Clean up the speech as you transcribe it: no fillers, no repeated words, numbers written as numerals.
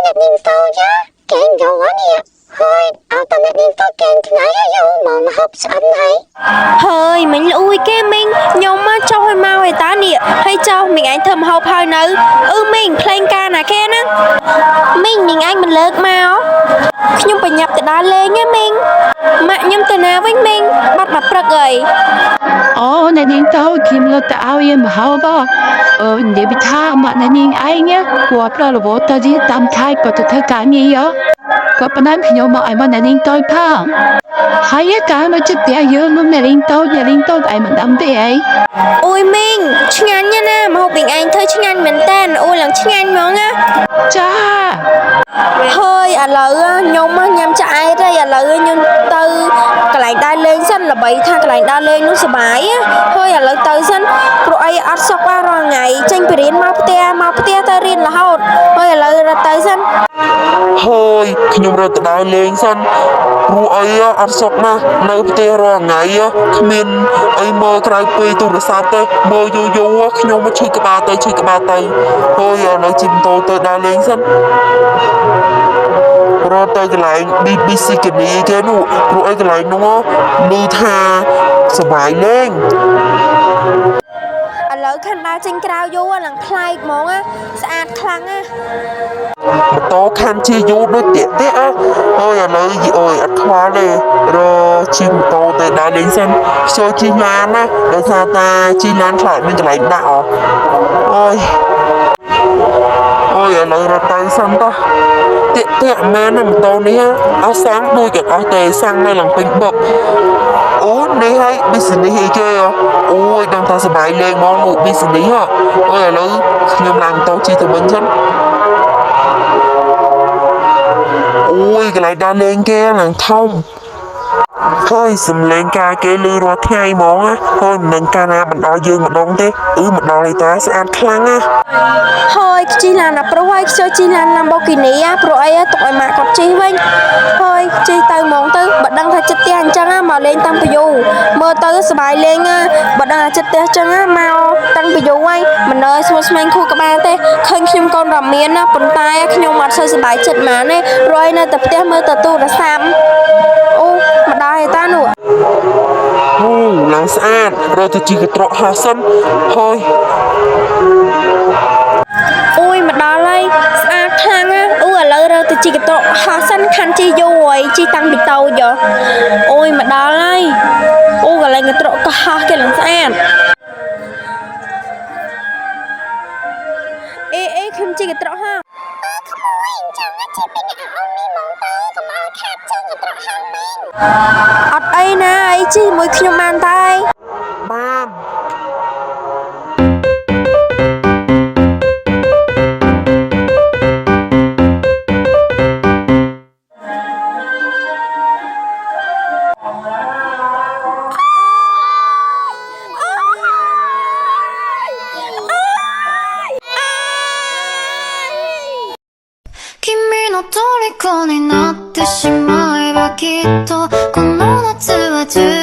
អ្នកនាងតូចកេងយកនេះហើយអត់តែអ្នកនាងតូចកេងថ្ងៃយកមកហូបស្អិនហើយហើយមិញលួយគេមិញខ្ញុំមកចុះឲ្យមកឯតានេះហើយចុះមិញឯងធ្វើមហូបហើយនៅមិញភ្លេងការណាគេហ្នឹងមិញឯងមិនលើកមកខ្ញុំបញ្ញាប់ទៅដើរលេងហ្នឹងមិញម៉ាក់ខ្ញុំទៅណាវិញមិញបាត់មកព្រឹកអីអូអ្នកនាងតូចខ្ញុំលើកទៅឲ្យយមហូបនិយាយពីថាម៉ាក់អ្នកនាងឯងគាត់ប្រឡវទៅទីតាមថៃក៏ទៅធ្វើការងារគាត់ប៉ុណ្ណឹងខ្ញុំមកឲ្យមកអ្នកនាងតូចផងហើយកាលមកចិត្តផ្ទះយើងនោះអ្នកនាងតូចឯងមិនដឹងទេអីអូយមីងឆ្ងាញ់ណាស់មកហូបមីងឯងធ្វើឆ្ងាញ់មែនតើអូយឡើងឆ្ងាញ់ហ្មងណាចាហើយឥឡូវខ្ញុំញ៉ាំចាក់ឯតឥឡូវខ្ញុំទៅកន្លែងដើរលេងសិនល្បីថាកន្លែងដើរលេងនោះសុបាយហើយឥឡូវទៅសិនព្រោះអីអត់សុខរាល់ថ្ងៃចេញពីរៀនមកផ្ទះទៅរៀនរហូតហើយឥឡូវរត់ទៅសិនហើយខ្ញុំរត់ទៅដើរលេងសិនព្រោះអីអត់សុខណាស់នៅផ្ទះរាល់ថ្ងៃគ្មានអីមើលក្រៅពីទូរស័ព្ទទេមើលយូរខ្ញុំមកឈឺក្បាលទៅហើយនៅជិះម៉ូតូទៅដើរលេងសិនរត់ទៅកន្លែង BBC គេនោះព្រោះអីកន្លែងនោះឮថាសប្បាយលេងឥឡូវខាងដើរចេញក្រៅយូរឡើងប្លែកហ្មងស្អាតខ្លាំងណាម៉ូតូខាងជាយូរដូចតាក់ហើយឥឡូវអើយអត់ខ្វល់ទេជិះម៉ូតូទៅដើរលេងសិនចូលជិះឡានណាដោយសារតែជិះឡានខ្លាចមានកន្លែងដាក់អូយឥឡូវរត់ទៅសិនតោះតាក់មែនម៉ូតូនេះអស់សាំងដូចអត់ទេសាំងនៅឡើងពេញបឹកអូនេះហើយ business អីគេអូយដឹងថាសប្បាយលេងមកនោះ business អូយឥឡូវខ្ញុំឡើងម៉ូតូជិះទៅវិញសិនអូយកន្លែងដើរលេងគេឡើងធំហើយសំលេងការគេលឺរាល់ថ្ងៃហ្មងហើយមិនដឹងកាលណាបណ្ដោយយើងម្ដងទេម្ដងឯតាស្អាតខ្លាំងណាហើយជិះឡានប្រុសហើយខ្ជិលជិះឡាន Lamborghini ព្រោះអីទុកឲ្យម៉ាក់គាត់ជិះវិញហើយជិះទៅហ្មងទៅបើដឹងថាចិត្តផ្ទះអញ្ចឹងមកលេងតាំងពីយូរមើលទៅសប្បាយលេងបើដឹងថាចិត្តផ្ទះអញ្ចឹងមកតាំងពីយូរហើយមិននៅឲ្យស្រួលស្មែងខួរក្បាលទេឃើញខ្ញុំកូនរមៀនប៉ុន្តែខ្ញុំអត់សូវសប្បាយចិត្តហ្មងទេរយនៅតែផ្ទះមើលតែទូរស័ព្ទម្ដាយតានោះឡើងស្អាតរត់ទៅជីកត្រកហាសិនហើយអូយមកដល់ហើយស្អាតខ្លាំងឥឡូវរើទៅជីកត្រកហាសិនខាន់ជីយូរហើយជីតាំងពីតូចអូយមកដល់ហើយកន្លែងកត្រកក៏ហោះគេឡើងស្អាតអេខ្ញុំជីកត្រកហោះក្មួយចង់ជិះពេញអោមីម៉ងទៅកុំឲ្យខាត់ចេញត្រកហាំមែនអត់អីណាអីជីមួយខ្ញុំបានតែបាន虜になってしまえばきっとこの夏は充